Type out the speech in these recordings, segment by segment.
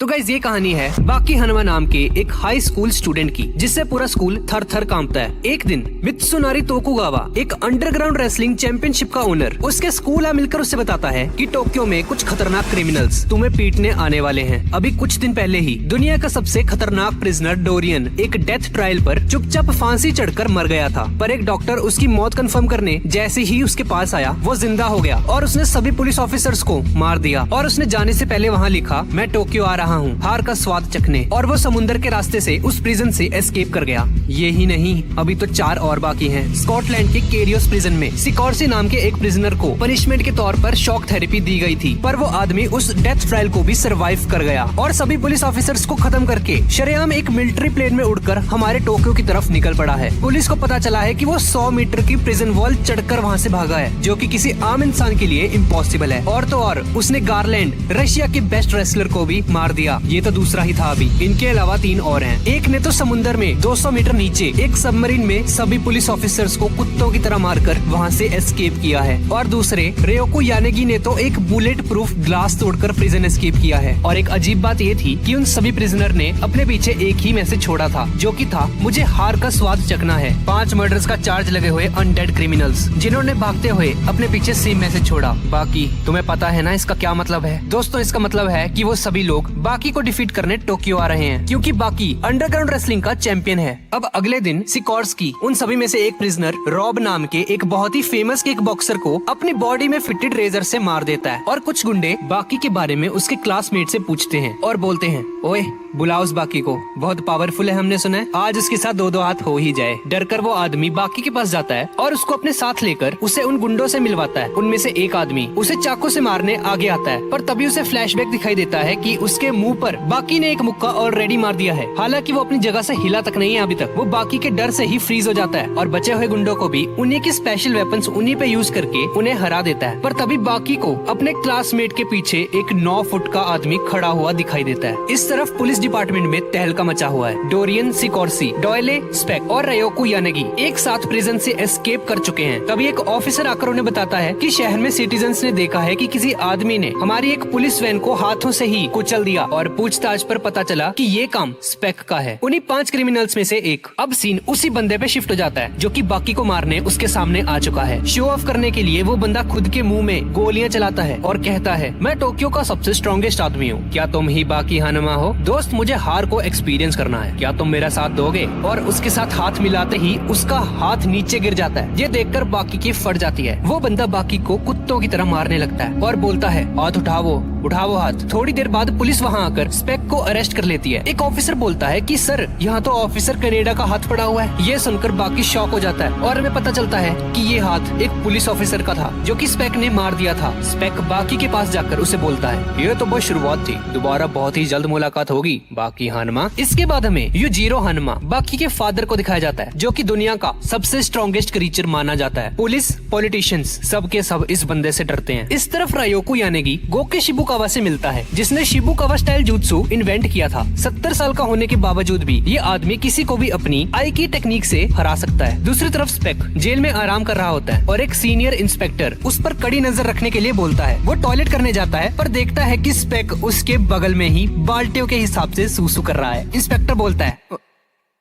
तो गाइस ये कहानी है बाकी हनुमा नाम के एक हाई स्कूल स्टूडेंट की, जिससे पूरा स्कूल थर थर कांपता है। एक दिन मित्सुनारी तोकुगावा, एक अंडरग्राउंड रेसलिंग चैंपियनशिप का ओनर, उसके स्कूल मिलकर उसे बताता है कि टोक्यो में कुछ खतरनाक क्रिमिनल्स तुम्हें पीटने आने वाले हैं। अभी कुछ दिन पहले ही दुनिया का सबसे खतरनाक प्रिजनर डोरियन एक डेथ ट्रायल पर चुपचाप फांसी चढ़कर मर गया था, पर एक डॉक्टर उसकी मौत कंफर्म करने जैसे ही उसके पास आया वो जिंदा हो गया और उसने सभी पुलिस ऑफिसर्स को मार दिया। और उसने जाने से पहले वहाँ लिखा, मैं टोक्यो आ रहा हूँ हार का स्वाद चखने। और वो समुद्र के रास्ते से उस प्रिजन से एस्केप कर गया। ये ही नहीं, अभी तो 4 और बाकी हैं। स्कॉटलैंड के केरियोस प्रिजन में सिकॉर्सी नाम के एक प्रिजनर को पनिशमेंट के तौर पर शॉक थेरेपी दी गई थी, पर वो आदमी उस डेथ ट्रायल को भी सरवाइव कर गया और सभी पुलिस ऑफिसर्स को खत्म करके शरेआम एक मिलिट्री प्लेन में उड़कर हमारे टोक्यो की तरफ निकल पड़ा है। पुलिस को पता चला है कि वो 100 मीटर की प्रिजन वॉल चढ़कर वहाँ से भागा है, जो कि किसी आम इंसान के लिए इम्पॉसिबल है। और तो और उसने गारलैंड, रशिया के बेस्ट रेसलर को भी मार दिया। ये तो दूसरा ही था। अभी इनके अलावा 3 और हैं। एक ने तो समुद्र में 200 मीटर नीचे एक सबमरीन में सभी पुलिस ऑफिसर्स को कुत्तों की तरह मारकर वहाँ से एस्केप किया है। और दूसरे रेयोको यानेगी ने तो एक बुलेट प्रूफ ग्लास तोड़कर प्रिजन एस्केप किया है। और एक अजीब बात ये थी कि उन सभी प्रिजनर ने अपने पीछे एक ही मैसेज छोड़ा था, जो कि था, मुझे हार का स्वाद चखना है। 5 मर्डर्स का चार्ज लगे हुए अनडेड क्रिमिनल्स, जिन्होंने भागते हुए अपने पीछे सेम मैसेज छोड़ा। बाकी तुम्हें पता है ना इसका क्या मतलब है? दोस्तों, इसका मतलब है कि वो सभी लोग बाकी को डिफीट करने टोक्यो आ रहे हैं, क्योंकि बाकी अंडरग्राउंड रेसलिंग का चैंपियन है। अब अगले दिन सिकॉर्स्की उन सभी में से एक प्रिजनर रॉब नाम के एक बहुत ही फेमस किक बॉक्सर को अपनी बॉडी में फिटेड रेजर से मार देता है। और कुछ गुंडे बाकी के बारे में उसके क्लासमेट से पूछते हैं और बोलते हैं, ओए बुलाओ उस बाकी को, बहुत पावरफुल है, हमने सुना है, आज उसके साथ 2-2 हाथ हो ही जाए। डरकर वो आदमी बाकी के पास जाता है और उसको अपने साथ लेकर उसे उन गुंडों से मिलवाता है। उनमें से एक आदमी उसे चाकू से मारने आगे आता है, पर तभी उसे फ्लैशबैक दिखाई देता है कि उसके मुंह पर बाकी ने एक मुक्का ऑलरेडी मार दिया है। हालांकि वो अपनी जगह से हिला तक नहीं है अभी तक। वो बाकी के डर से ही फ्रीज हो जाता है और बचे हुए गुंडों को भी उन्हीं की स्पेशल वेपन्स उन्हीं पे यूज करके उन्हें हरा देता है। पर तभी बाकी को अपने क्लासमेट के पीछे एक 9 फुट का आदमी खड़ा हुआ दिखाई देता है। इस तरफ पुलिस डिपार्टमेंट में तहलका मचा हुआ है। डोरियन, सिकॉर्सी, डॉयले, स्पेक और रेयोको यानेगी एक साथ प्रिजन से एस्केप कर चुके हैं। तभी एक ऑफिसर आकर उन्हें बताता है कि शहर में सिटीजन्स ने देखा है कि किसी आदमी ने हमारी एक पुलिस वैन को हाथों से ही कुचल दिया। और पूछताछ पर पता चला कि ये काम स्पेक का है, उन्हीं 5 क्रिमिनल्स में से एक। अब सीन उसी बंदे पे शिफ्ट हो जाता है जो कि बाकी को मारने उसके सामने आ चुका है। शो ऑफ करने के लिए वो बंदा खुद के मुंह में गोलियां चलाता है और कहता है, मैं टोक्यो का सबसे स्ट्रॉन्गेस्ट आदमी हूँ, क्या तुम ही बाकी हनुमा हो? दोस्त, मुझे हार को एक्सपीरियंस करना है, क्या तुम मेरा साथ दोगे? और उसके साथ हाथ मिलाते ही उसका हाथ नीचे गिर जाता है। ये देखकर बाकी की फट जाती है। वो बंदा बाकी को कुत्तों की तरह मारने लगता है और बोलता है, हाथ उठाओ, उठाओ हाथ। थोड़ी देर बाद पुलिस वहाँ आकर स्पेक को अरेस्ट कर लेती है। एक ऑफिसर बोलता है कि सर, यहाँ तो ऑफिसर कनाडा का हाथ पड़ा हुआ है। ये सुनकर बाकी शॉक हो जाता है और हमें पता चलता है कि ये हाथ एक पुलिस ऑफिसर का था, जो कि स्पेक ने मार दिया था। स्पेक बाकी के पास जाकर उसे बोलता है, ये तो बस शुरुआत थी, दोबारा बहुत ही जल्द मुलाकात होगी बाकी हनुमा। इसके बाद हमें युजिरो हनुमा, बाकी के फादर को दिखाया जाता है, जो कि दुनिया का सबसे स्ट्रॉन्गेस्ट क्रीचर माना जाता है। पुलिस, पॉलिटिशियंस सब के सब इस बंदे से डरते हैं। इस तरफ रायोको यानेगी गोके शिबुकावा से मिलता है, जिसने शिबुकावा स्टाइल जुत्सु इन्वेंट किया था। 70 साल का होने के बावजूद भी ये आदमी किसी को भी अपनी आई की टेक्निक से हरा सकता है। दूसरी तरफ स्पेक जेल में आराम कर रहा होता है और एक सीनियर इंस्पेक्टर उस पर कड़ी नजर रखने के लिए बोलता है। वो टॉयलेट करने जाता है पर देखता है कि स्पेक उसके बगल में ही बाल्टियों के हिसाब से सूसू कर रहा है। इंस्पेक्टर बोलता है,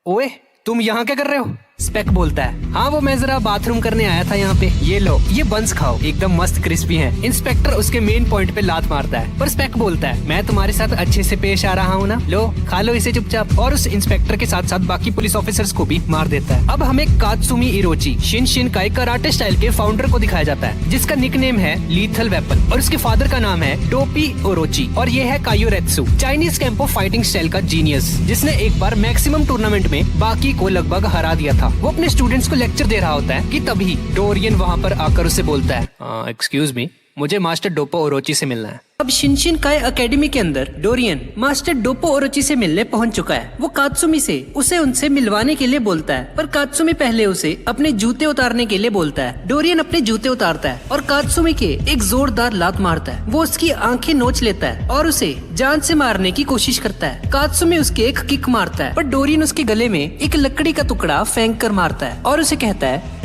ओए तुम यहाँ क्या कर रहे हो? स्पेक बोलता है, हाँ वो मैं जरा बाथरूम करने आया था यहाँ पे, ये लो ये बंस खाओ, एकदम मस्त क्रिस्पी हैं। इंस्पेक्टर उसके मेन पॉइंट पे लात मारता है, पर स्पेक बोलता है, मैं तुम्हारे साथ अच्छे से पेश आ रहा हूँ ना, लो खा लो इसे चुपचाप। और उस इंस्पेक्टर के साथ साथ बाकी पुलिस ऑफिसर्स को भी मार देता है। अब हमें कात्सुमी इरोची शिनशिनकाई कराटे स्टाइल के फाउंडर को दिखाया जाता है, जिसका निकनेम है लीथल वेपन और उसके फादर का नाम है टोपी ओरोची और ये है कायोरेत्सु, चाइनीज कैंपो फाइटिंग स्टाइल का जीनियस, जिसने एक बार मैक्सिमम टूर्नामेंट में बाकी को लगभग हरा दिया था। वो अपने स्टूडेंट्स को लेक्चर दे रहा होता है कि तभी डोरियन वहाँ पर आकर उसे बोलता है, एक्सक्यूज मी, मुझे मास्टर डोपो ओरोची से मिलना है। अब शिनशिनकाई एकेडमी के अंदर डोरियन मास्टर डोपो ओरोची से मिलने पहुंच चुका है। वो कात्सुमी से उसे उनसे मिलवाने के लिए बोलता है, पर कात्सुमी पहले उसे अपने जूते उतारने के लिए बोलता है। डोरियन अपने जूते उतारता है और कात्सुमी के एक जोरदार लात मारता है। वो उसकी आंखें नोच लेता है और उसे जान से मारने की कोशिश करता है। कात्सुमी उसके एक किक मारता है, पर डोरियन उसके गले में एक लकड़ी का टुकड़ा फेंक कर मारता है और उसे कहता है,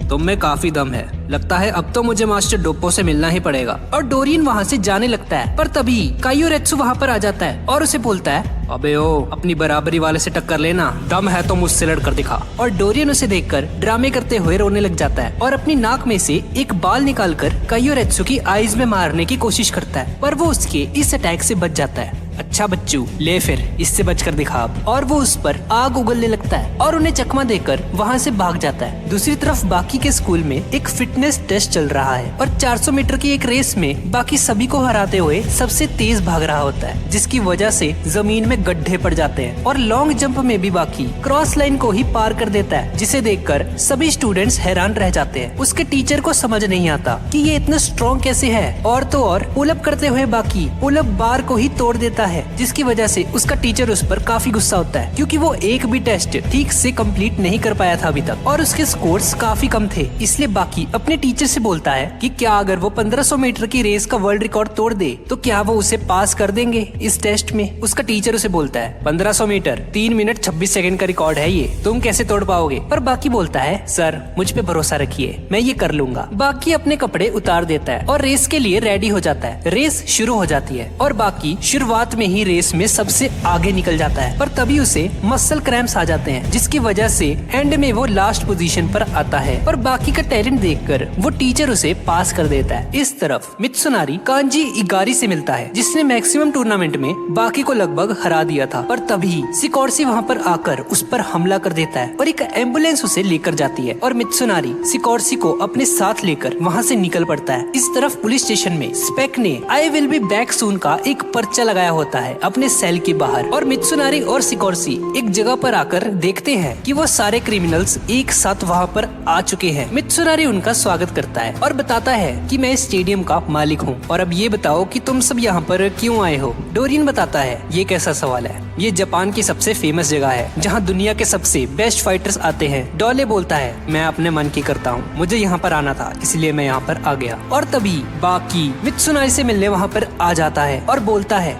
तुम में काफी दम है, लगता है अब तो मुझे मास्टर डोप्पो से मिलना ही पड़ेगा। और डोरियन वहाँ से जाने लगता है, पर तभी कायोरेत्सु वहाँ पर आ जाता है और उसे बोलता है, अबे ओ, अपनी बराबरी वाले से टक्कर लेना, दम है तो मुझसे लड़कर दिखा। और डोरियन उसे देखकर ड्रामे करते हुए रोने लग जाता है और अपनी नाक में से एक बाल निकालकर कायोरेत्सु की आईज में मारने की कोशिश करता है, पर वो उसके इस अटैक से बच जाता है। अच्छा बच्चू, ले फिर इससे बचकर दिखा अब। और वो उस पर आग उगलने लगता है और उन्हें चकमा देकर वहाँ से भाग जाता है। दूसरी तरफ बाकी के स्कूल में एक फिटनेस टेस्ट चल रहा है और 400 मीटर की एक रेस में बाकी सभी को हराते हुए सबसे तेज भाग रहा होता है, जिसकी वजह से जमीन में गड्ढे पड़ जाते हैं। और लॉन्ग जंप में भी बाकी क्रॉस लाइन को ही पार कर देता है, जिसे देखकर सभी स्टूडेंट्स हैरान रह जाते हैं। उसके टीचर को समझ नहीं आता कि ये इतना स्ट्रॉन्ग कैसे है। और तो और पुल अप करते हुए बाकी पुल अप बार को ही तोड़ देता है, जिसकी वजह से उसका टीचर उस पर काफी गुस्सा होता है, क्योंकि वो एक भी टेस्ट ठीक से कंप्लीट नहीं कर पाया था अभी तक और उसके स्कोर्स काफी कम थे। इसलिए बाकी अपने टीचर से बोलता है कि क्या अगर वो 1500 मीटर की रेस का वर्ल्ड रिकॉर्ड तोड़ दे तो क्या वो उसे पास कर देंगे इस टेस्ट में। उसका टीचर उसे बोलता है, 1500 मीटर 3 मिनट 26 सेकंड का रिकॉर्ड है, ये तुम कैसे तोड़ पाओगे। पर बाकी बोलता है, सर मुझ पे भरोसा रखिए, मैं ये कर लूंगा। बाकी अपने कपड़े उतार देता है और रेस के लिए रेडी हो जाता है। रेस शुरू हो जाती है और बाकी शुरुआत में ही रेस में सबसे आगे निकल जाता है, पर तभी उसे मसल क्रैम्प्स आ जाते हैं, जिसकी वजह से एंड में वो लास्ट पोजीशन पर आता है। और बाकी का टैलेंट देखकर वो टीचर उसे पास कर देता है। इस तरफ मित्सुनारी कांजी इगारी से मिलता है, जिसने मैक्सिमम टूर्नामेंट में बाकी को लगभग हरा दिया था। पर तभी सिकोर्सी वहाँ पर आकर उस पर हमला कर देता है और एक एम्बुलेंस उसे लेकर जाती है और मित्सुनारी सिकोर्सी को अपने साथ लेकर वहाँ से निकल पड़ता है। इस तरफ पुलिस स्टेशन में स्पेक ने I will be back soon का एक पर्चा लगाया होता है अपने सेल के बाहर और मित्सुनारी और सिकोर्सी एक जगह पर आकर देखते हैं कि वो सारे क्रिमिनल्स एक साथ वहाँ पर आ चुके हैं। मित्सुनारी उनका स्वागत करता है और बताता है कि मैं स्टेडियम का मालिक हूँ और अब ये बताओ कि तुम सब यहाँ पर क्यों आए हो। डोरियन बताता है, ये कैसा सवाल है, ये जापान की सबसे फेमस जगह है जहाँ दुनिया के सबसे बेस्ट फाइटर्स आते हैं। डोले बोलता है, मैं अपने मन की करता हूँ, मुझे यहाँ पर आना था इसलिए मैं यहाँ पर आ गया। और तभी बाकी मित्सुनारी से मिलने वहाँ पर आ जाता है और बोलता है,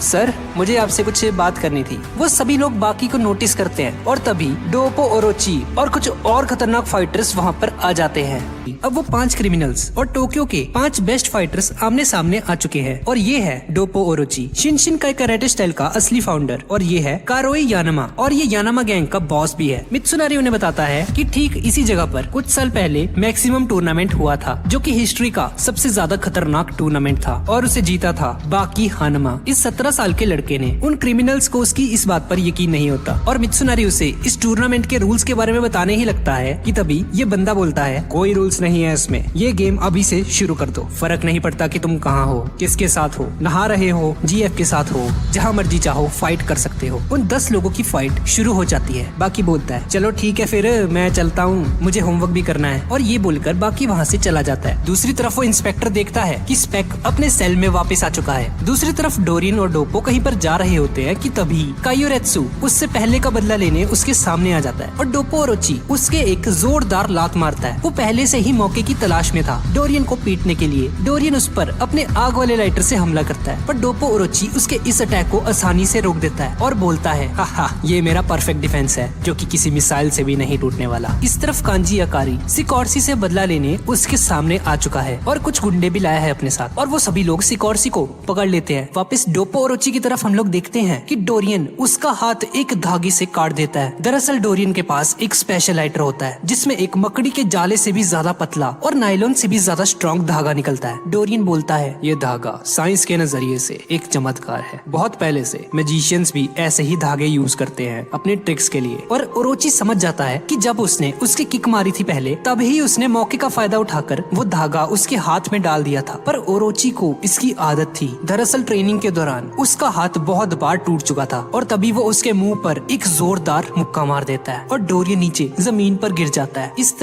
सर मुझे आपसे कुछ बात करनी थी। वो सभी लोग बाकी को नोटिस करते हैं और तभी डोप्पो ओरोची और कुछ और खतरनाक फाइटर्स वहाँ पर आ जाते हैं। अब वो 5 क्रिमिनल्स और टोक्यो के 5 बेस्ट फाइटर्स आमने सामने आ चुके हैं और ये है डोप्पो ओरोची, शिनशिनकाई कराटे स्टाइल का असली फाउंडर, और ये है कारोई यानामा और ये यानामा गैंग का बॉस भी है। मित्सुनारी उन्हें बताता है कि ठीक इसी जगह पर कुछ साल पहले मैक्सिमम टूर्नामेंट हुआ था, जो कि हिस्ट्री का सबसे ज्यादा खतरनाक टूर्नामेंट था और उसे जीता था बाकी हानमा। इस 17 साल के लड़के ने उन क्रिमिनल्स को उसकी इस बात पर यकीन नहीं होता और मित्सुनारी उसे इस टूर्नामेंट के रूल्स के बारे में बताने ही लगता है कि तभी ये बंदा बोलता है, कोई रूल्स नहीं है इसमें, ये गेम अभी से शुरू कर दो, फर्क नहीं पड़ता कि तुम कहाँ हो, किसके साथ हो, नहा रहे हो, जीएफ के साथ हो, जहाँ मर्जी चाहो फाइट कर सकते हो। उन 10 लोगों की फाइट शुरू हो जाती है। बाकी बोलता है, चलो ठीक है फिर मैं चलता हूँ, मुझे होमवर्क भी करना है, और ये बोलकर बाकी वहाँ से चला जाता है। दूसरी तरफ वो इंस्पेक्टर देखता है कि स्पेक अपने सेल में वापस आ चुका है। दूसरी तरफ डोरियन और डोप्पो कहीं पर जा रहे होते हैं कि तभी कायोरेत्सु उससे पहले का बदला लेने उसके सामने आ जाता है और डोप्पो ओरोची उसके एक जोरदार लात मारता है। वो पहले से ही मौके की तलाश में था डोरियन को पीटने के लिए। डोरियन उस पर अपने आग वाले लाइटर से हमला करता है, पर डोप्पो ओरोची उसके इस अटैक को आसानी से रोक देता है और बोलता है, हा ये मेरा परफेक्ट डिफेंस है जो कि किसी मिसाइल से भी नहीं टूटने वाला। इस तरफ कांजी अकारी सिकोर्सी से बदला लेने उसके सामने आ चुका है और कुछ गुंडे भी लाया है अपने साथ और वो सभी लोग सिकोर्सी को पकड़ लेते हैं। वापस डोप्पो ओरोची की तरफ हम लोग देखते हैं कि डोरियन उसका हाथ एक धागे से काट देता है। दरअसल डोरियन के पास एक स्पेशल लाइटर होता है जिसमें एक मकड़ी के जाले से भी ज्यादा पतला और नायलॉन से भी ज्यादा स्ट्रॉन्ग धागा निकलता है। डोरियन बोलता है, ये धागा साइंस के नजरिए से एक चमत्कार है, बहुत पहले से मैजिशियंस भी ऐसे ही धागे यूज करते हैं अपने ट्रिक्स के लिए। और ओरोची समझ जाता है कि जब उसने उसकी किक मारी थी पहले, तभी उसने मौके का फायदा उठाकर वो धागा उसके हाथ में डाल दिया था। पर ओरोची को इसकी आदत थी। दरअसल ट्रेनिंग के दौरान उसका हाथ बहुत बार टूट चुका था और तभी वो उसके मुंह पर एक जोरदार मुक्का मार देता है और डोरियन नीचे जमीन पर गिर जाता है। इस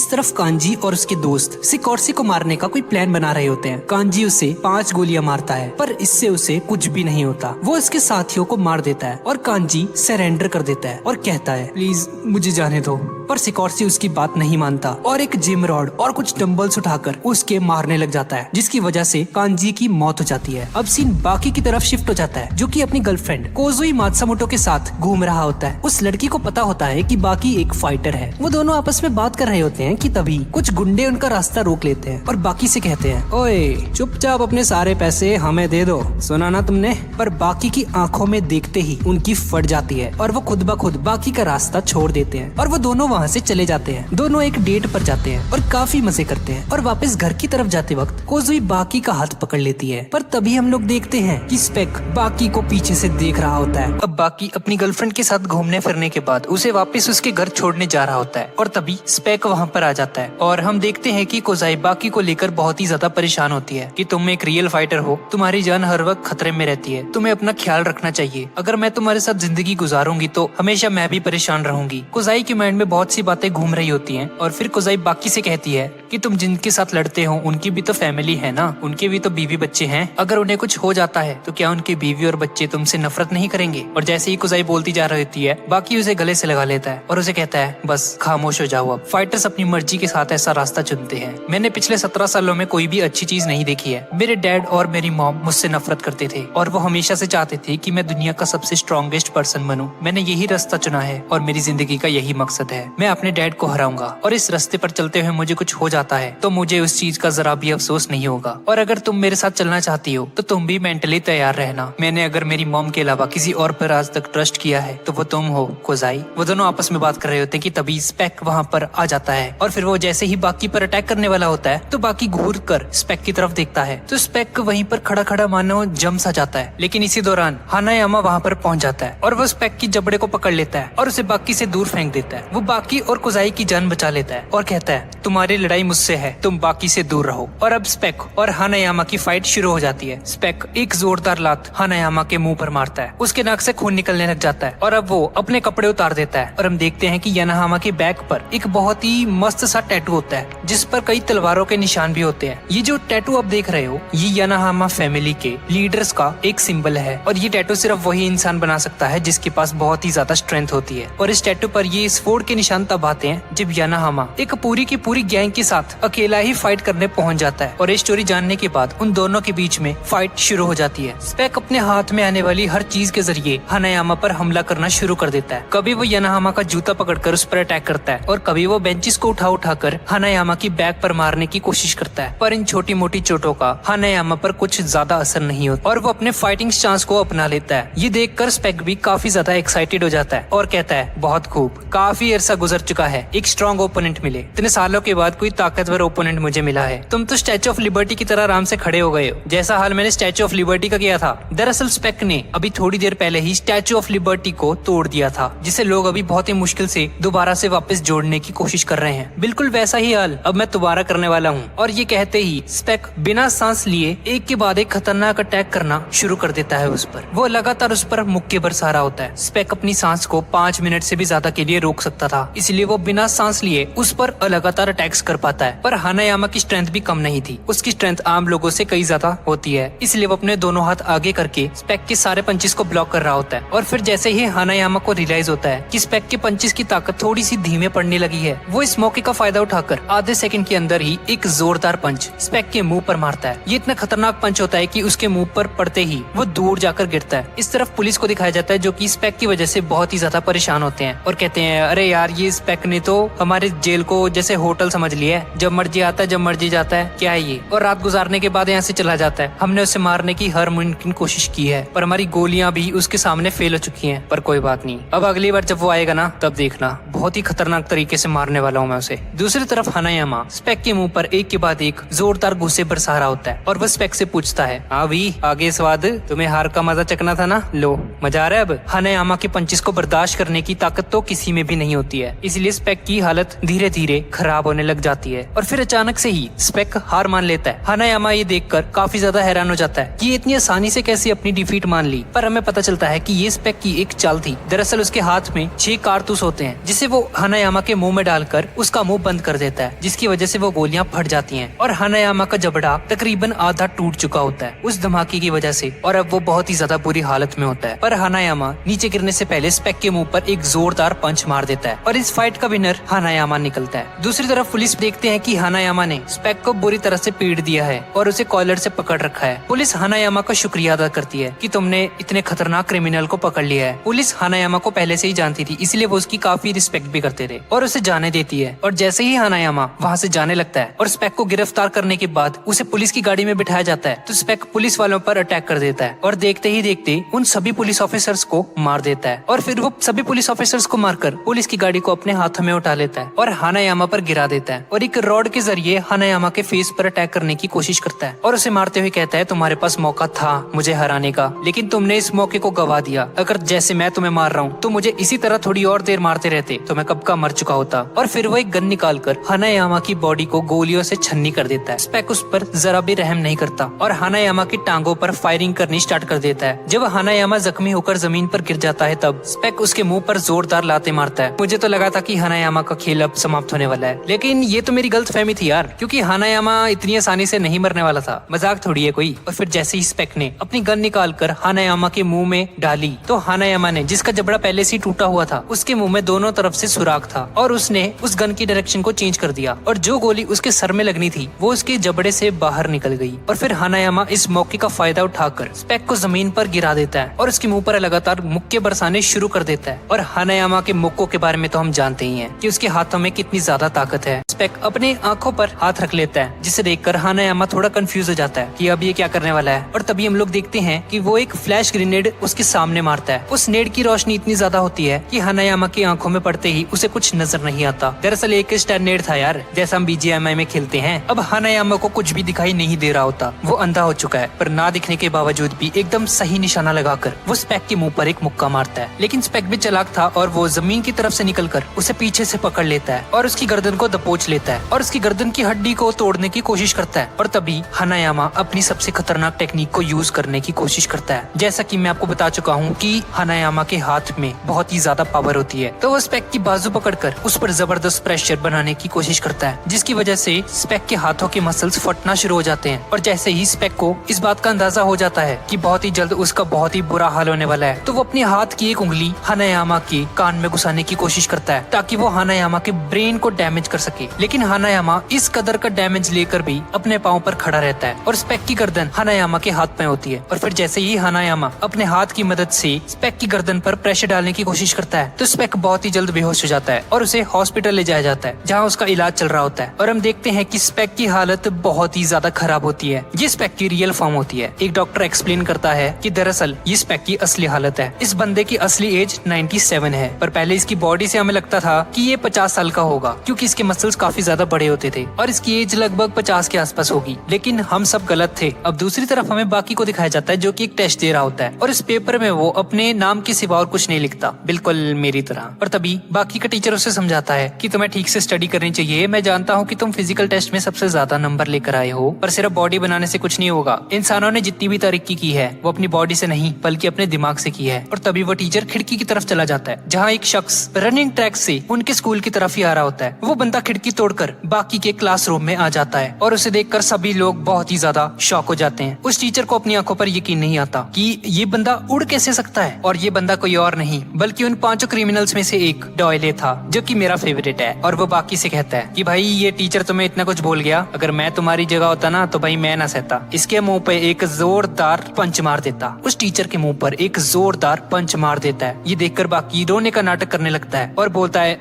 तरफ कांजी और उसके दोस्त सिकोर्सी को मारने का कोई प्लान बना रहे होते हैं। कांजी उसे 5 गोलियां मारता है पर इससे उसे कुछ भी नहीं होता। वो उसके साथियों को मार देता है और कांजी सरेंडर कर देता है और कहता है, प्लीज मुझे जाने दो, पर सिकोर्सी उसकी बात नहीं मानता और एक जिम रॉड और कुछ डंबल्स उठाकर उसके मारने लग जाता है, जिसकी वजह से कांजी की मौत हो जाती है। अब सीन बाकी की तरफ शिफ्ट हो जाता है, जो कि अपनी गर्लफ्रेंड कोजुई मात्सुमोटो के साथ घूम रहा होता है। उस लड़की को पता होता है कि बाकी एक फाइटर है। वो दोनों आपस में बात कर रहे होते हैं कि तभी कुछ गुंडे उनका रास्ता रोक लेते हैं और बाकी से कहते हैं, ओए चुपचाप अपने सारे पैसे हमें दे दो, सुना ना तुमने। पर बाकी की आंखों में देखते ही उनकी फट जाती है और वो खुद ब खुद बाकी का रास्ता छोड़ देते हैं और वो दोनों वहाँ से चले जाते हैं। दोनों एक डेट पर जाते हैं और काफी मजे करते हैं और वापस घर की तरफ जाते वक्त कोजुई बाकी का हाथ पकड़ लेती है। पर तभी हम लोग देखते हैं कि स्पेक बाकी को पीछे से देख रहा होता है। अब बाकी अपनी गर्लफ्रेंड के साथ घूमने फिरने के बाद उसे वापस उसके घर छोड़ने जा रहा होता है और तभी स्पेक वहाँ पर आ जाता है और हम देखते हैं कि कोजाई बाकी को लेकर बहुत ही ज्यादा परेशान होती है कि तुम एक रियल फाइटर हो, तुम्हारी जान हर वक्त खतरे में रहती है, तुम्हें अपना ख्याल रखना चाहिए। अगर मैं तुम्हारे साथ जिंदगी गुजारूंगी तो हमेशा मैं भी परेशान रहूंगी। कोजाई के माइंड में बहुत सी बातें घूम रही होती हैं और फिर कोजाई बाकी से कहती है कि तुम जिनके साथ लड़ते हो उनकी भी तो फैमिली है ना, उनके भी तो बीवी बच्चे हैं। अगर उन्हें कुछ हो जाता है तो क्या उनकी बीवी और बच्चे तुमसे नफरत नहीं करेंगे? और जैसे ही कोजाई बोलती जा रही होती है, बाकी उसे गले से लगा लेता है और उसे कहता है, बस खामोश हो जाओ अब। फाइटर्स अपनी मर्जी के साथ ऐसा रास्ता चुनते हैं। मैंने पिछले 17 सालों में कोई भी अच्छी चीज नहीं देखी है। मेरे डैड और मेरी मॉम मुझसे नफरत करते थे और वो हमेशा से चाहते थे कि मैं दुनिया का सबसे स्ट्रॉन्गेस्ट पर्सन बनूं। मैंने यही रास्ता चुना है और मेरी जिंदगी का यही मकसद है। मैं अपने डैड को हराऊंगा और इस रास्ते पर चलते हुए मुझे कुछ हो जाता है तो मुझे उस चीज का जरा भी अफसोस नहीं होगा। और अगर तुम मेरे साथ चलना चाहती हो तो तुम भी मेंटली तैयार रहना। मैंने अगर मेरी मॉम के अलावा किसी और पर आज तक ट्रस्ट किया है तो वो तुम हो, कोजाई। वो दोनों आपस में बात कर रहे होते हैं कि तभी स्पेक वहाँ पर आ जाता है और फिर वो जैसे ही बाकी पर अटैक करने वाला होता है तो बाकी घूर कर स्पेक की तरफ देखता है तो स्पेक वहीं पर खड़ा खड़ा मानो जम सा जाता है। लेकिन इसी दौरान हानायामा वहाँ पर पहुंच जाता है और वो स्पेक की जबड़े को पकड़ लेता है और उसे बाकी से दूर फेंक देता है। वो बाकी और कोजाई की जान बचा लेता है और कहता है, तुम्हारी लड़ाई मुझसे है, तुम बाकी से दूर रहो। और अब स्पेक और हानायामा की फाइट शुरू हो जाती है। स्पेक एक जोरदार लात हानायामा के मुंह पर मारता है, उसके नाक से खून निकलने लग जाता है और अब वो अपने कपड़े उतार देता है और हम देखते हैं कि यानाहामा के बैक पर एक बहुत ही मस्त सा टैटू होता है जिस पर कई तलवारों के निशान भी होते हैं। ये जो टैटू आप देख रहे हो ये यानाहामा फैमिली के लीडर्स का एक सिंबल है और ये टैटू सिर्फ वही इंसान बना सकता है जिसके पास बहुत ही ज्यादा स्ट्रेंथ होती है। और इस टैटू पर ये स्वॉर्ड के निशान तब आते हैं जब यानाहामा एक पूरी की पूरी गैंग के साथ अकेला ही फाइट करने पहुंच जाता है। और ये स्टोरी जानने के बाद उन दोनों के बीच में फाइट शुरू हो जाती है। स्पेक अपने हाथ में आने वाली हर चीज के जरिए हानायामा पर हमला करना शुरू कर देता है। कभी वो यानाहामा का जूता पकड़कर उस पर अटैक करता है और कभी वो बेंचेस को उठाकर हानायामा की बैक पर मारने की कोशिश करता है। पर इन छोटी मोटी चोटों का हानायामा पर कुछ ज्यादा असर नहीं होता और वो अपने फाइटिंग स्टांस को अपना लेता है। ये देखकर स्पेक भी काफी ज्यादा एक्साइटेड हो जाता है और कहता है, बहुत खूब, काफी अरसा गुजर चुका है, एक स्ट्रॉन्ग ओपोनेंट मिले। इतने सालों के बाद कोई ताकतवर ओपोनेंट मुझे मिला है। तुम तो स्टैच्यू ऑफ लिबर्टी की तरह आराम से खड़े हो गए हो, जैसा हाल मैंने स्टैच्यू ऑफ लिबर्टी का किया था। दरअसल स्पेक ने अभी थोड़ी देर पहले ही स्टैच्यू ऑफ लिबर्टी को तोड़ दिया था, जिसे लोग अभी बहुत ही मुश्किल से दोबारा से वापस जोड़ने की कोशिश कर रहे हैं। बिल्कुल वैसा ही हाल अब मैं दोबारा करने वाला हूँ। और ये कहते ही स्पेक बिना सांस लिए एक के बाद एक खतरनाक अटैक करना शुरू कर देता है उस पर। वो लगातार उस पर मुक्के बरसा रहा होता है। स्पेक अपनी सांस को 5 मिनट से भी ज्यादा के लिए रोक सकता था, इसलिए वो बिना सांस लिए उस पर लगातार अटैक्स कर पाता है। पर हानायामा की स्ट्रेंथ भी कम नहीं थी, उसकी स्ट्रेंथ आम लोगों से कई ज्यादा होती है, इसलिए वो अपने दोनों हाथ आगे करके स्पेक के सारे पंचेस को ब्लॉक कर रहा होता है। और फिर जैसे ही हानायामा को रियलाइज होता है कि स्पेक के पंचेस की ताकत थोड़ी सी धीमे पड़ने लगी है, वो इस मौके का फायदा उठाकर आधे सेकंड के अंदर ही एक जोरदार पंच स्पेक के मुंह पर मारता है। ये इतना खतरनाक पंच होता है कि उसके मुंह पर पड़ते ही वो दूर जाकर गिरता है। इस तरफ पुलिस को दिखाया जाता है जो कि स्पेक की वजह से बहुत ही ज्यादा परेशान होते हैं और कहते हैं, अरे यार, ये स्पेक ने तो हमारे जेल को जैसे होटल समझ लिया है, जब मर्जी आता है जब मर्जी जाता है, क्या है ये, और रात गुजारने के बाद यहाँ से चला जाता है। हमने उसे मारने की हर मुमकिन कोशिश की है पर हमारी गोलियां भी उसके सामने फेल हो चुकी हैं। पर कोई बात नहीं, अब अगली बार जब वो आएगा ना तब देखना, बहुत ही खतरनाक तरीके से मारने वाला हूँ मैं उसे। दूसरी तरफ हानायामा स्पेक के मुंह पर एक के बाद एक जोरदार गुस्से बरसा रहा होता है और वह स्पेक से पूछता है, हाँ भी आगे स्वाद, तुम्हें हार का मजा चखना था ना, लो मजा आ रहा है अब। हानायामा के पंचेस को बर्दाश्त करने की ताकत तो किसी में भी नहीं होती है, इसलिए स्पेक की हालत धीरे धीरे खराब होने लग जाती है और फिर अचानक से ही स्पेक हार मान लेता है। हानायामा ये देखकर काफी ज्यादा हैरान हो जाता है कि ये इतनी आसानी से कैसे अपनी डिफीट मान ली। पर हमें पता चलता है कि ये स्पेक की एक चाल थी। दरअसल उसके हाथ में 6 कारतूस होते हैं जिसे वो हानायामा के मुंह में डालकर उसका मुंह बंद कर देता है, जिसकी वजह से वो गोलियां फट जाती हैं और हानायामा का जबड़ा तकरीबन आधा टूट चुका होता है उस धमाके की वजह से और अब वो बहुत ही ज्यादा बुरी हालत में होता है। पर हानायामा नीचे गिरने से पहले स्पेक के मुंह पर एक जोरदार पंच मार देता है और इस फाइट का विनर हानायामा निकलता है। दूसरी तरफ पुलिस देखते हैं कि हानायामा ने स्पेक को बुरी तरह से पीट दिया है और उसे कॉलर से पकड़ रखा है। पुलिस हानायामा का शुक्रिया अदा करती है कि तुमने इतने खतरनाक क्रिमिनल को पकड़ लिया है। पुलिस हानायामा को पहले से ही जानती थी, इसलिए वो उसकी काफी रिस्पेक्ट भी करते थे और उसे जाने देती है। और जैसे ही हानायामा वहाँ से जाने लगता है और स्पेक को गिरफ्तार करने के बाद उसे पुलिस की गाड़ी में बिठाया जाता है, तो स्पेक पुलिस वालों पर अटैक कर देता है और देखते ही देखते उन सभी पुलिस ऑफिसर्स को मार देता है। और फिर वो सभी पुलिस ऑफिसर्स को मारकर पुलिस की गाड़ी को अपने हाथों में उठा लेता है और हानायामा पर गिरा देता है और एक रॉड के जरिए हानायामा के फेस पर अटैक करने की कोशिश करता है और उसे मारते हुए कहता है, तुम्हारे पास मौका था मुझे हराने का, लेकिन तुमने इस मौके को गवा दिया। अगर जैसे मैं तुम्हें मार रहा हूँ तो मुझे इसी तरह थोड़ी और देर मारते रहते तो मैं कब का मर चुका होता। और फिर वो एक गन निकालकर हानायामा की बॉडी को गोलियों से छन्नी कर देता है। स्पेक उस पर जरा भी रहम नहीं करता और हानायामा की टांगों पर फायरिंग करनी स्टार्ट कर देता है। जब हानायामा जख्मी होकर जमीन पर गिर जाता है तब स्पेक उसके मुंह पर जोरदार लाते मारता है। मुझे तो लगा था कि हानायामा का खेल अब समाप्त होने वाला है, लेकिन ये तो मेरी गलतफहमी थी यार, क्योंकि हानायामा इतनी आसानी से नहीं मरने वाला था, मजाक थोड़ी है कोई। और फिर जैसे ही स्पेक ने अपनी गन निकालकर हानायामा के मुंह में डाली तो हानायामा ने, जिसका जबड़ा पहले से टूटा हुआ था, उसके मुंह में दोनों तरफ से सुराख था और उसने उस गन की डायरेक्शन को चेंज कर दिया और जो गोली उसके सर में लगनी थी वो उसके जबड़े से बाहर निकल गई। और फिर हानायामा इस मौके का फायदा उठाकर स्पेक को जमीन पर गिरा देता है और उसके मुंह पर लगातार मुक्के बरसाने शुरू कर देता है। और हानायामा के मुक्कों के बारे में तो हम जानते ही हैं कि उसके हाथों में कितनी ज्यादा ताकत है। स्पेक अपने आंखों पर हाथ रख लेता है, जिसे देखकर हानायामा थोड़ा कंफ्यूज हो जाता है कि अब ये क्या करने वाला है। और तभी हम लोग देखते हैं कि वो एक फ्लैश ग्रेनेड उसके सामने मारता है। उस नेड की रोशनी इतनी ज्यादा होती है कि हानायामा की आंखों में पड़ते ही उसे कुछ नजर नहीं आता। दरअसल एक स्टैंड नेड था यार, जैसा हम BGMI में खेलते हैं। अब हानायामा को कुछ भी दिखाई नहीं दे रहा होता, वो अंधा हो चुका है, पर ना दिखने के बावजूद भी एकदम सही निशाना लगाकर वो स्पेक के मुंह पर एक मुक्का मारता है। लेकिन स्पेक भी चालाक था और वो जमीन की तरफ से निकलकर उसे पीछे से पकड़ लेता है और उसकी गर्दन को दबोच लेता है और उसकी गर्दन की हड्डी को तोड़ने की कोशिश करता है। और तभी हानायामा अपनी सबसे खतरनाक टेक्निक को यूज करने की कोशिश करता है। जैसा कि मैं आपको बता चुका हूँ कि हानायामा के हाथ में बहुत ही ज्यादा पावर होती है, तो वो स्पेक की बाजू पकड़कर उस पर जबरदस्त प्रेशर बनाने की कोशिश करता है, जिसकी वजह से स्पेक के हाथों के मसल्स फटना शुरू हो जाते हैं। और जैसे ही स्पेक को इस बात का अंदाजा हो जाता है कि बहुत ही जल्द उसका बहुत ही बुरा हाल होने वाला है, तो वो अपने हाथ की एक उंगली हानायामा के कान में घुसाने की कोशिश करता है ताकि वो हानायामा के ब्रेन को डैमेज कर सके। लेकिन हानायामा इस कदर का डैमेज लेकर भी अपने पांव पर खड़ा रहता है और स्पेक की गर्दन हानायामा के हाथ में होती है। और फिर जैसे ही हानायामा अपने हाथ की मदद से स्पेक की गर्दन पर प्रेशर डालने की कोशिश करता है तो स्पेक बहुत ही जल्द बेहोश हो जाता है और उसे हॉस्पिटल ले जाया जाता है, जहाँ उसका इलाज चल रहा होता है। और हम देखते हैं कि स्पेक की हालत बहुत ही ज्यादा खराब होती है। ये स्पेक की रियल फॉर्म होती है। एक डॉक्टर एक्सप्लेन करता है कि दरअसल ये स्पेक की असली हालत है। इस बंदे की असली एज 97 है, पर पहले इसकी बॉडी से हमें लगता था कि ये 50 साल का होगा, क्योंकि इसके मसल्स काफी ज्यादा बड़े होते थे और इसकी एज लगभग 50 के आसपास होगी। लेकिन हम सब गलत थे। अब दूसरी तरफ हमें बाकी को दिखाया जाता है, जो कि एक टेस्ट दे रहा होता है और इस पेपर में वो अपने नाम के सिवा और कुछ नहीं लिखता, बिल्कुल मेरी तरह। और तभी बाकी का टीचर उसे समझाता है कि तुम्हें ठीक से स्टडी करनी चाहिए। मैं जानता हूँ कि तुम फिजिकल टेस्ट में सबसे ज्यादा नंबर लेकर आए हो, पर सिर्फ बॉडी बनाने से कुछ नहीं होगा। इंसानों ने जितनी भी तरक्की की है वो अपनी बॉडी से नहीं बल्कि अपने दिमाग से की है। और तभी वो टीचर खिड़की की तरफ चला जाता है, जहाँ एक शख्स रनिंग ट्रैक से उनके स्कूल की तरफ ही आ रहा होता है। वो बंदा खिड़की तोड़कर बाकी के क्लासरूम में आ जाता है और उसे देखकर सभी लोग बहुत ही ज्यादा शॉक हो जाते हैं। उस टीचर को अपनी आंखों पर यकीन नहीं आता कि ये बंदा उड़ कैसे सकता है। और ये बंदा कोई और नहीं बल्कि उन 5 क्रिमिनल्स में से एक डॉयले था, जो कि मेरा फेवरेट है। और वो बाकी से कहता है कि भाई ये टीचर तुम्हें इतना कुछ बोल गया, अगर मैं तुम्हारी जगह होता ना तो भाई मैं ना सहता। इसके मुंह पे एक जोरदार पंच मार देता। उस टीचर के मुंह पर एक जोरदार पंच मार देता है। ये देखकर बाकी रोने का नाटक करने लगता है और बोलता है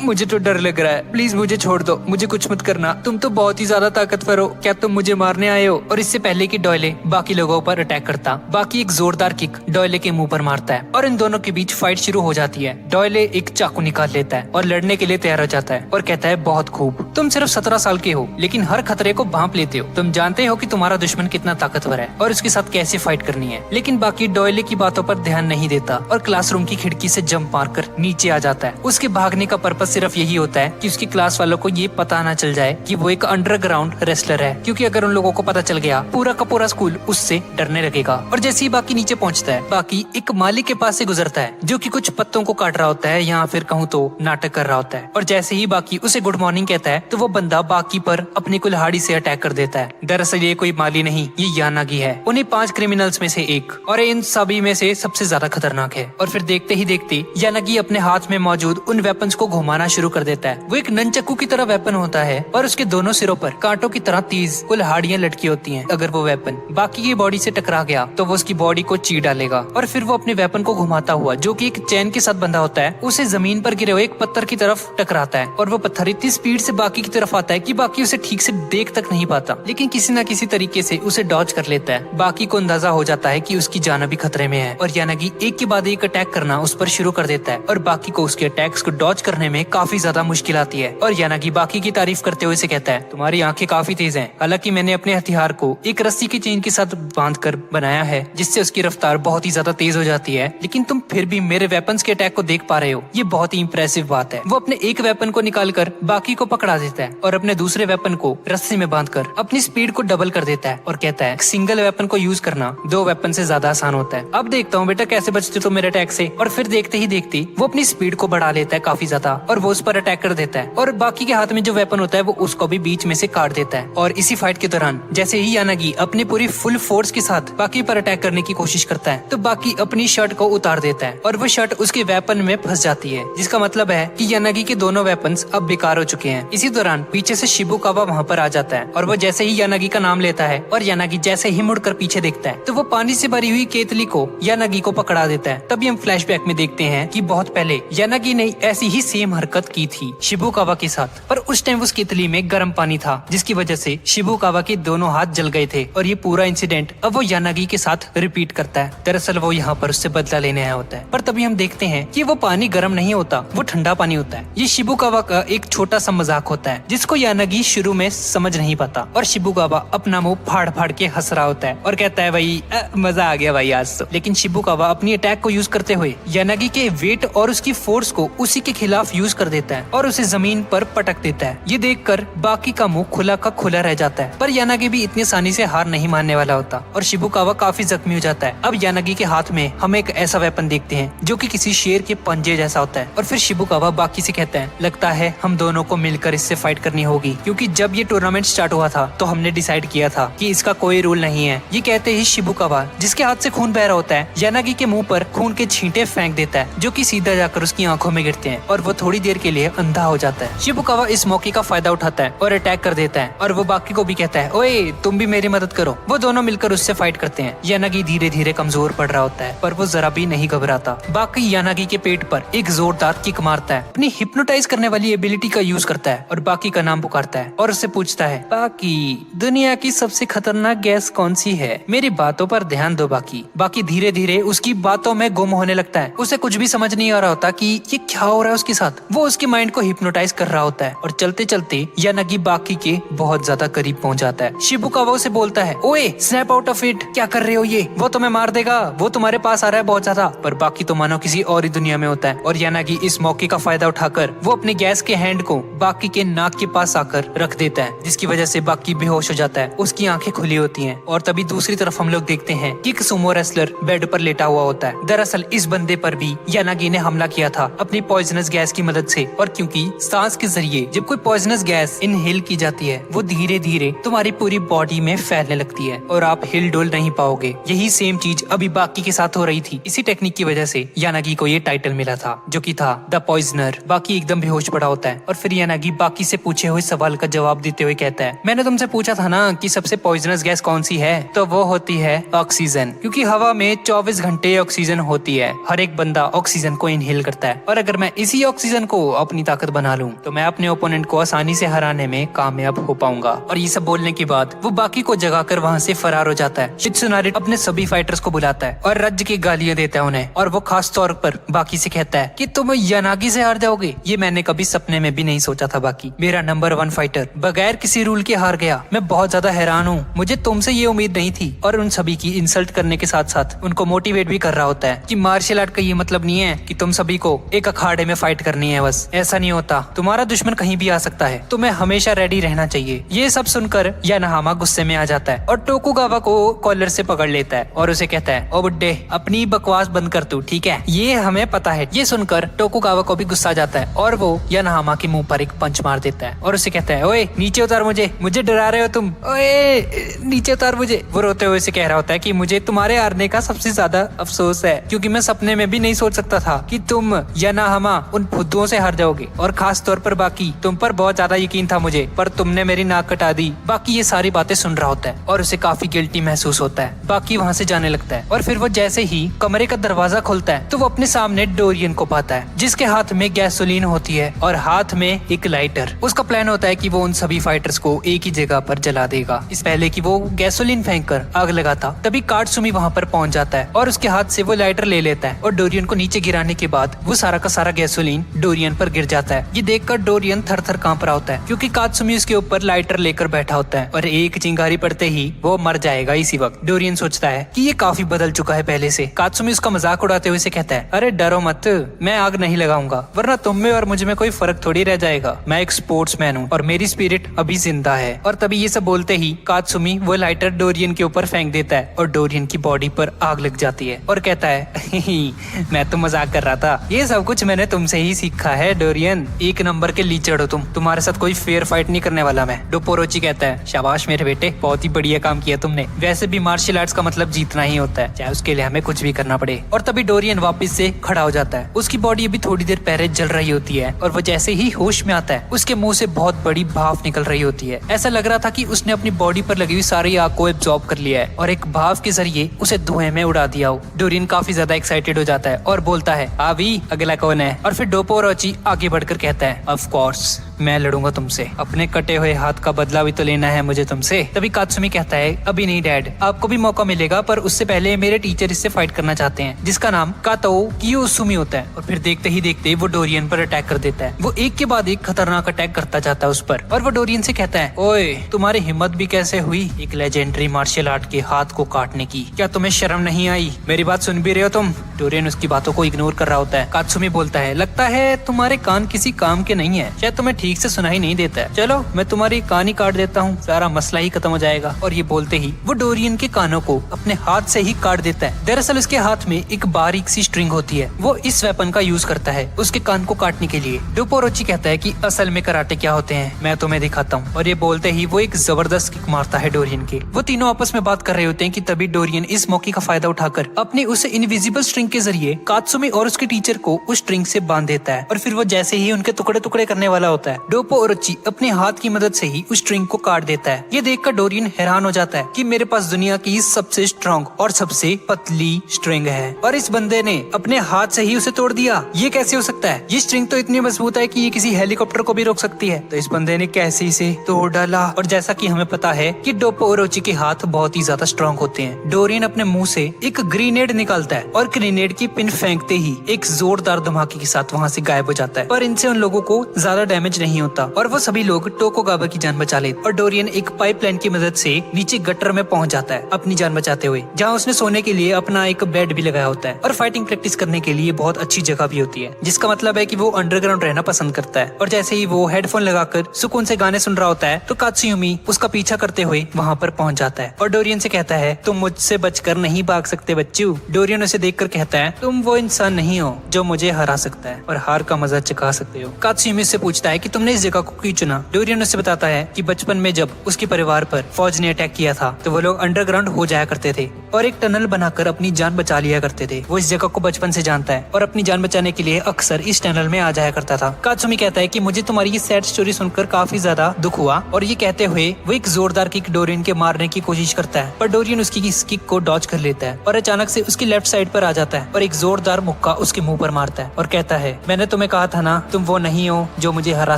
मुझे तो डर लग रहा है, प्लीज मुझे छोड़ दो, मुझे कुछ मत करना, तुम तो बहुत ही ज्यादा ताकतवर हो, क्या तुम मुझे मारने आए हो। और इससे पहले कि डॉयले बाकी लोगों पर अटैक करता, बाकी एक जोरदार किक डॉयले के मुंह पर मारता है और इन दोनों के बीच फाइट शुरू हो जाती है। डॉयले एक चाकू निकाल लेता है और लड़ने के लिए तैयार हो जाता है और कहता है बहुत खूब, तुम सिर्फ 17 साल के हो लेकिन हर खतरे को भांप लेते हो, तुम जानते हो कि तुम्हारा दुश्मन कितना ताकतवर है और उसके साथ कैसे फाइट करनी है। लेकिन बाकी डॉयले की बातों पर ध्यान नहीं देता और क्लासरूम की खिड़की से जंप मारकर नीचे आ जाता है। उसके भागने का पर्पस सिर्फ यही होता है कि उसकी क्लास वालों को ये पता ना चल जाए कि वो एक अंडरग्राउंड रेसलर है, क्योंकि अगर उन लोगों को पता चल गया पूरा का पूरा स्कूल उससे डरने लगेगा। और जैसे ही बाकी नीचे पहुंचता है, बाकी एक माली के पास से गुजरता है जो कि कुछ पत्तों को काट रहा होता है या फिर कहूँ तो नाटक कर रहा होता है। और जैसे ही बाकी उसे गुड मॉर्निंग कहता है तो वो बंदा बाकी पर अपनी कुल्हाड़ी से अटैक कर देता है। दरअसल ये कोई माली नहीं, ये यानागी है, उन्हीं 5 क्रिमिनल्स में से एक और इन सभी में से सबसे ज्यादा खतरनाक है। और फिर देखते ही देखते यानागी अपने हाथ में मौजूद उन वेपन्स को घुमाना शुरू कर देता है। वो एक ननचक्कू की तरह वेपन होता है और उसके दोनों सिरों पर कांटों की तरह तेज कुल्हाड़ियां लटकी होती हैं। अगर वो वेपन बाकी की बॉडी से टकरा गया तो वो उसकी बॉडी को चीर डालेगा और फिर वो अपने वेपन को घुमाता हुआ, जो कि एक चैन के साथ बंधा होता है, उसे जमीन पर गिरे हुए एक पत्थर की तरफ टकराता है। और वो पत्थर इतनी स्पीड से बाकी की तरफ आता है कि बाकी उसे ठीक से देख तक नहीं पाता, लेकिन किसी न किसी तरीके से उसे डॉज कर लेता है। बाकी को अंदाजा हो जाता है कि उसकी जान भी खतरे में है और यानागी एक के बाद एक अटैक करना उस पर शुरू कर देता है और बाकी को उसके अटैक्स को डॉज करने में काफी ज्यादा मुश्किल आती है। और यानागी बाकी की तारीफ करते हुए उसे कहता है, तुम्हारी आंखें काफी तेज हैं। हालांकि मैंने अपने हथियार को एक रस्सी की चेन के साथ बांधकर बनाया है, जिससे उसकी रफ्तार बहुत ही ज्यादा तेज हो जाती है, लेकिन तुम फिर भी मेरे वेपन्स के अटैक को देख पा रहे हो। ये बहुत ही इंप्रेसिव बात है। वो अपने एक वेपन को निकालकर बाकी को पकड़ा देता है और अपने दूसरे वेपन को रस्सी में बांधकर अपनी स्पीड को डबल कर देता है और कहता है, सिंगल वेपन को यूज करना दो वेपन से ज्यादा आसान होता है। अब देखता हूँ बेटा कैसे बचते तुम मेरे अटैक से। और फिर देखते ही देखते वो अपनी स्पीड को बढ़ा लेता है काफी ज्यादा और वो उस पर अटैक कर देता है और बाकी के हाथ में जो वेपन होता है वो उसको भी बीच में से काट देता है। और इसी फाइट के दौरान जैसे ही यानागी अपनी पूरी फुल फोर्स के साथ बाकी पर अटैक करने की कोशिश करता है तो बाकी अपनी शर्ट को उतार देता है और वो शर्ट उसके वेपन में फंस जाती है, जिसका मतलब है कि यानागी के दोनों वेपन्स अब बेकार हो चुके हैं। इसी दौरान पीछे से शिबुकावा वहाँ पर आ जाता है और वो जैसे ही यानागी का नाम लेता है और यानागी जैसे ही मुड़कर पीछे देखता है तो वो पानी से भरी हुई केतली को यानागी को पकड़ा देता है। तभी हम फ्लैशबैक में देखते हैं कि बहुत पहले यानागी ने ऐसी ही सेम हरकत की थी शिबुकावा के साथ, पर उस टाइम उस केतली में गर्म पानी था, जिसकी वजह से शिबुकावा के दोनों हाथ जल गए थे। और ये पूरा इंसिडेंट अब वो यानागी के साथ रिपीट करता है। दरअसल वो यहाँ पर उससे बदला लेने आया होता है, पर तभी हम देखते हैं कि वो पानी गर्म नहीं होता, वो ठंडा पानी होता है। ये शिबुकावा का एक छोटा सा मजाक होता है जिसको यानागी शुरू में समझ नहीं पाता और शिबुकावा अपना मुंह फाड़ फाड़ के हंस रहा होता है और कहता है, भाई मजा आ गया भाई आज तो। लेकिन शिबुकावा अपनी अटैक को यूज करते हुए यानागी के वेट और उसकी फोर्स को उसी के खिलाफ यूज कर देता है और उसे जमीन पर पटक देता है। ये देखकर बाकी का मुंह खुला का खुला रह जाता है, पर यानागी भी इतनी आसानी से हार नहीं मानने वाला होता और शिबुकावा काफी जख्मी हो जाता है। अब यानागी के हाथ में हम एक ऐसा वेपन देखते हैं जो कि किसी शेर के पंजे जैसा होता है और फिर शिबुकावा बाकी से कहता है, लगता है हम दोनों को मिलकर इससे फाइट करनी होगी, क्योंकि जब ये टूर्नामेंट स्टार्ट हुआ था तो हमने डिसाइड किया था कि इसका कोई रूल नहीं है। ये कहते ही शिबुकावा, जिसके हाथ से खून बह रहा होता है, यानागी के मुंह पर खून के छींटे फेंक देता है जो कि सीधा जाकर उसकी आंखों में गिरते हैं और वो थोड़ी देर के लिए अंधा हो जाता है। शिबुकावा इस मौके का फायदा उठाता है और अटैक कर देता है और वो बाकी को भी कहता है, ओए तुम भी मेरी मदद करो। वो दोनों मिलकर उससे फाइट करते हैं। यानागी धीरे धीरे कमजोर पड़ रहा होता है पर वो जरा भी नहीं घबराता। बाकी यानागी के पेट पर एक जोरदार किक मारता है, अपनी हिप्नोटाइज करने वाली एबिलिटी का यूज करता है और बाकी का नाम पुकारता है और उससे पूछता है, बाकी दुनिया की सबसे खतरनाक गैस कौन सी है? मेरी बातों पर ध्यान दो बाकी। बाकी धीरे धीरे उसकी बातों में गुम होने लगता है। उसे कुछ भी समझ नहीं आ रहा होता कि ये क्या हो रहा है उसके साथ। वो उसके माइंड को हिप्नोटाइज कर रहा होता है और चलते चलते यानागी बाकी के बहुत ज्यादा करीब पहुंच जाता है। शिबुकावा उसे बोलता है, ओए स्नैप आउट ऑफ इट, क्या कर रहे हो ये? वो तुम्हें मार देगा, वो तुम्हारे पास आ रहा है बहुत ज्यादा। पर बाकी तो मानो किसी और ही दुनिया में होता है और यानागी इस मौके का फायदा उठाकर वो अपने गैस के हैंड को बाकी के नाक के पास आकर रख देता है, जिसकी वजह से बाकी बेहोश हो जाता है। उसकी आंखें खुली होती हैं और तभी दूसरी तरफ हम लोग देखते हैं कि एक सुमो रेसलर बेड पर लेटा हुआ होता है। दरअसल इस बंदे पर भी यानागी ने हमला किया था अपनी पॉइजनस गैस की मदद से, और क्योंकि सांस के जरिए जब कोई पॉइजनस गैस इनहेल की जाती है वो धीरे धीरे तुम्हारी पूरी बॉडी में फैलने लगती है और आप हिल डुल नहीं पाओगे। यही सेम चीज अभी बाकी के साथ हो रही थी। इसी टेक्निक की वजह से यानागी को ये टाइटल मिला था जो कि था द पॉइजनर। बाकी एकदम बेहोश पड़ा होता है और फिर यानागी बाकी से पूछे हुए सवाल का जवाब देते हुए कहता है, मैंने तुमसे पूछा था ना कि सबसे पॉइजनस गैस कौन सी है, तो वो होती है ऑक्सीजन, क्योंकि हवा में 24 घंटे ऑक्सीजन होती है। हर एक बंदा ऑक्सीजन को इनहेल करता है और अगर मैं इसी ऑक्सीजन को अपनी ताकत बना लूं तो मैं अपने ओपोनेंट को आसानी से हराने में कामयाब हो पाऊंगा। और ये सब बोलने के बाद वो बाकी को जगाकर वहाँ से फरार हो जाता है। शित्सुनारी अपने सभी फाइटर्स को बुलाता है और रज की गालियां देता है उन्हें, और वो खास तौर पर बाकी से कहता है कि तुम यानागी से हार जाओगे, ये मैंने कभी सपने में भी नहीं सोचा था। बाकी मेरा नंबर 1 फाइटर बगैर किसी रूल के हार गया, मैं बहुत ज्यादा हैरान हूँ, मुझे तुमसे ये उम्मीद नहीं थी। और उन सभी की इंसल्ट करने के साथ साथ उनको मोटिवेट भी कर रहा होता है कि मार्शल आर्ट का ये मतलब नहीं है कि तुम सभी को एक अखाड़े में फाइट करनी है, बस ऐसा नहीं होता, तुम्हारा दुश्मन कहीं भी आ सकता है, तुम्हें हमेशा रेडी रहना चाहिए। ये सब सुनकर यानाहामा गुस्से में आ जाता है और टोकुगावा को कॉलर से पकड़ लेता है और उसे कहता है, ओ बुड्ढे अपनी बकवास बंद कर तू, ठीक है, ये हमें पता है। ये सुनकर टोकुगावा को भी गुस्सा आ जाता है और वो यानाहामा के मुंह पर एक पंच मार देता है और उसे कहता है, ओए नीचे उतार मुझे डरा रहे हो तुम, ओए नीचे उतार मुझे। वो रोते हुए से कह रहा होता है कि मुझे तुम्हारे हारने का सबसे ज्यादा अफसोस है, क्योंकि मैं सपने में भी नहीं सोच सकता था कि तुम यानाहामा उन फुद्दुओं से हार जाओगे, और खास तौर पर बाकी तुम पर बहुत ज्यादा यकीन था मुझे, पर तुमने मेरी नाक कटा दी। बाकी ये सारी बातें सुन रहा होता है और उसे काफी गिल्टी महसूस होता है। बाकी वहाँ से जाने लगता है और फिर वो जैसे ही कमरे का दरवाजा खोलता है तो वो अपने सामने डोरियन को पाता है, जिसके हाथ में गैसोलीन होती है और हाथ में एक लाइटर। उसका प्लान होता है कि वो उन सभी फाइटर्स को एक ही जगह पर जला देगा। इस पहले कि वो गैसोलीन फेंक कर आग लगाता, तभी काटसुमी वहाँ पर पहुँच जाता है और उसके हाथ से वो लाइटर ले लेता है और डोरियन को नीचे गिराने के बाद वो सारा का सारा गैसोलीन डोरियन पर गिर जाता है। ये देखकर डोरियन थर थर कांप रहा होता है, क्योंकि काटसुमी उसके ऊपर लाइटर लेकर बैठा होता है और एक चिंगारी पड़ते ही वो मर जाएगा। इसी वक्त डोरियन सोचता है कि ये काफी बदल चुका है पहले से। काटसुमी उसका मजाक उड़ाते हुए से कहता है, अरे डरो मत, मैं आग नहीं लगाऊंगा, वरना तुम में और मुझ में कोई फर्क थोड़ी रह जाएगा। मैं एक स्पोर्ट्समैन हूँ और मेरी स्पिरिट अभी जिंदा है। और तभी ये सब बोलते ही काटसुमी वो लाइटर डोरियन के ऊपर फेंक देता है और डोरियन की बॉडी पर आग लग जाती है और कहता है, मैं तो मजाक कर रहा था, ये सब कुछ मैंने तुमसे ही सीखा है डोरियन। एक नंबर के लीचड़ हो तुम, तुम्हारे साथ कोई फेयर फाइट नहीं करने वाला मैं। डोपोरोची कहता है, शाबाश मेरे बेटे, बहुत ही बढ़िया काम किया तुमने। वैसे भी मार्शल आर्ट्स का मतलब जीतना ही होता है, चाहे उसके लिए हमें कुछ भी करना पड़े। और तभी डोरियन वापस से खड़ा हो जाता है। उसकी बॉडी अभी थोड़ी देर पहले जल रही होती है और वो जैसे ही होश में आता है उसके मुंह से बहुत बड़ी भाप निकल रही होती है। ऐसा लग रहा था कि उसने अपनी बॉडी पर लगी हुई सारी आग को एब्जॉर्ब कर लिया है और एक भाप के जरिए उसे धुएं में उड़ा दिया हो। डोरियन काफी ज्यादा एक्साइटेड हो जाता है और बोलता है, अभी अगला कौन है? और फिर डोपोरोची आगे बढ़कर कहता है, ऑफ कोर्स मैं लड़ूंगा तुमसे, अपने कटे हुए हाथ का बदला भी तो लेना है मुझे तुमसे। तभी कात्सुमी कहता है, अभी नहीं डैड, आपको भी मौका मिलेगा, पर उससे पहले मेरे टीचर इससे फाइट करना चाहते हैं, जिसका नाम काताओ कियोसुमी होता है। और फिर देखते ही देखते वो डोरियन पर अटैक कर देता है। वो एक के बाद एक खतरनाक अटैक करता जाता है उस पर, और वो डोरियन से कहता है, ओए तुम्हारी हिम्मत भी कैसे हुई एक लेजेंडरी मार्शल आर्ट के हाथ को काटने की? क्या तुम्हें शर्म नहीं आई? मेरी बात सुन भी रहे हो तुम? डोरियन उसकी बातों को इग्नोर कर रहा होता है। कात्सुमी बोलता है, लगता है तुम्हारे कान किसी काम के नहीं है, शायद तुम्हें ठीक से सुनाई नहीं देता है। चलो मैं तुम्हारी कान ही काट देता हूँ, सारा मसला ही खत्म हो जाएगा। और ये बोलते ही वो डोरियन के कानों को अपने हाथ से ही काट देता है। दरअसल उसके हाथ में एक बारीक सी स्ट्रिंग होती है, वो इस वेपन का यूज करता है उसके कान को काटने के लिए। डोपोरोची कहता है कि असल में कराटे क्या होते हैं मैं तुम्हें दिखाता हूँ। और ये बोलते ही वो एक जबरदस्त किक मारता है डोरियन के। वो तीनों आपस में बात कर रहे होते हैं कि तभी डोरियन इस मौके का फायदा उठाकर अपने उस इनविजिबल स्ट्रिंग के जरिए कात्सुमी और उसके टीचर को उस स्ट्रिंग से बांध देता है। और फिर वो जैसे ही उनके टुकड़े टुकड़े करने वाला होता है, डोपोरोची अपने हाथ की मदद से ही उस स्ट्रिंग को काट देता है। ये देखकर डोरियन हैरान हो जाता है कि मेरे पास दुनिया की सबसे स्ट्रॉन्ग और सबसे पतली स्ट्रिंग है, और इस बंदे ने अपने हाथ से ही उसे तोड़ दिया। ये कैसे हो सकता है? ये स्ट्रिंग तो इतनी मजबूत है कि ये किसी हेलीकॉप्टर को भी रोक सकती है, तो इस बंदे ने कैसे इसे तोड़ डाला? और जैसा कि हमें पता है कि डोपोरोची के हाथ बहुत ही ज्यादा स्ट्रॉन्ग होते हैं, डोरियन अपने मुंह से एक ग्रेनेड निकालता है और ग्रेनेड की पिन फेंकते ही एक जोरदार धमाके के साथ वहाँ से गायब हो जाता है। पर इनसे उन लोगों को ज्यादा डैमेज नहीं होता और वो सभी लोग टोकुगावा की जान बचा लेते। और डोरियन एक पाइपलाइन की मदद से नीचे गटर में पहुंच जाता है अपनी जान बचाते हुए, जहाँ उसने सोने के लिए अपना एक बेड भी लगाया होता है। और फाइटिंग प्रैक्टिस करने के लिए बहुत अच्छी जगह भी होती है, जिसका मतलब है कि वो अंडरग्राउंड रहना पसंद करता है। और जैसे ही वो हेडफोन लगाकर सुकून से गाने सुन रहा होता है तो कात्सुयुमी उसका पीछा करते हुए वहाँ पर पहुंच जाता है और डोरियन से कहता है, तुम मुझसे बचकर नहीं भाग सकते बच्चू। डोरियन उसे देखकर कहता है, तुम वो इंसान नहीं हो जो मुझे हरा सकता है और हार का मजा चखा सकते हो। कात्सुयुमी से पूछता है कि तुमने इस जगह को क्यों चुना? डोरियन उसे बताता है कि बचपन में जब उसके परिवार पर फौज ने अटैक किया था तो वो लोग अंडरग्राउंड हो जाया करते थे और एक टनल बनाकर अपनी जान बचा लिया करते थे। वो इस जगह को बचपन से जानता है और अपनी जान बचाने के लिए अक्सर इस टनल में आ जाया करता था। कात्सुमी कहता है कि मुझे तुम्हारी ये सैड स्टोरी सुनकर काफी ज्यादा दुख हुआ, और ये कहते हुए वो एक जोरदार किक डोरियन के मारने की कोशिश करता है, पर डोरियन उसकी इस किक को डॉज कर लेता है और अचानक से उसकी लेफ्ट साइड पर आ जाता है और एक जोरदार मुक्का उसके मुंह पर मारता है और कहता है, मैंने तुम्हें कहा था ना, तुम वो नहीं हो जो मुझे हरा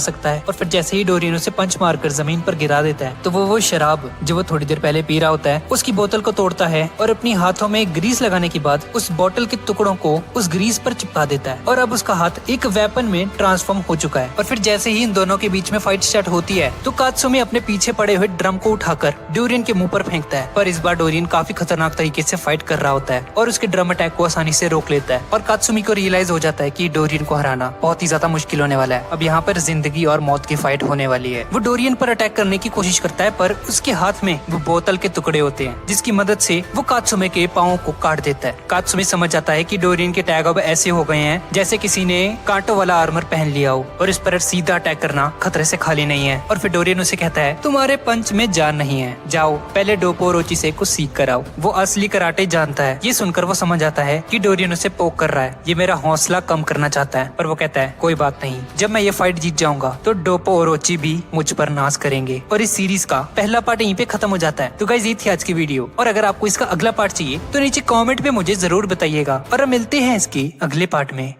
सकता है। और फिर जैसे ही डोरियन उसे पंच मारकर जमीन पर गिरा देता है तो वो शराब जो वो थोड़ी देर पहले पी रहा होता है उसकी बोतल को तोड़ता है और अपनी हाथों में ग्रीस लगाने के बाद उस बोतल के टुकड़ों को उस ग्रीस पर चिपका देता है और अब उसका हाथ एक वेपन में ट्रांसफॉर्म हो चुका है। और फिर जैसे ही इन दोनों के बीच में फाइट स्टार्ट होती है तो कात्सुमी अपने पीछे पड़े हुए ड्रम को उठाकर डोरियन के मुंह पर फेंकता है, पर इस बार डोरियन काफी खतरनाक तरीके से फाइट कर रहा होता है और उसके ड्रम अटैक को आसानी से रोक लेता है। और कात्सुमी को रियलाइज हो जाता है कि डोरियन को हराना बहुत ही ज्यादा मुश्किल होने वाला है। अब यहाँ पर जिंदगी और मौत की फाइट होने वाली है। वो डोरियन पर अटैक करने की कोशिश करता है, पर उसके हाथ में वो बोतल के टुकड़े होते हैं जिसकी मदद से वो कात्सुमी के पाँव को काट देता है। कात्सुमी समझ जाता है कि डोरियन के टैग अब ऐसे हो गए हैं जैसे किसी ने कांटों वाला आर्मर पहन लिया हो और इस पर सीधा अटैक करना खतरे से खाली नहीं है। और फिर डोरियन उसे कहता है, तुम्हारे पंच में जान नहीं है, जाओ पहले डोपोरोची से कुछ सीख कर आओ। वो असली कराटे जानता है। ये सुनकर वो समझ आता है कि डोरियन उसे पोक कर रहा है, ये मेरा हौसला हौसला कम करना चाहता है, पर वो कहता है कोई बात नहीं, जब मैं ये फाइट जीत जाऊंगा तो डोपो और ओची भी मुझ पर नाश करेंगे। और इस सीरीज का पहला पार्ट यहीं पे खत्म हो जाता है। तो गाइस ये थी आज की वीडियो, और अगर आपको इसका अगला पार्ट चाहिए तो नीचे कमेंट पे मुझे जरूर बताइएगा, और हम मिलते हैं इसके अगले पार्ट में।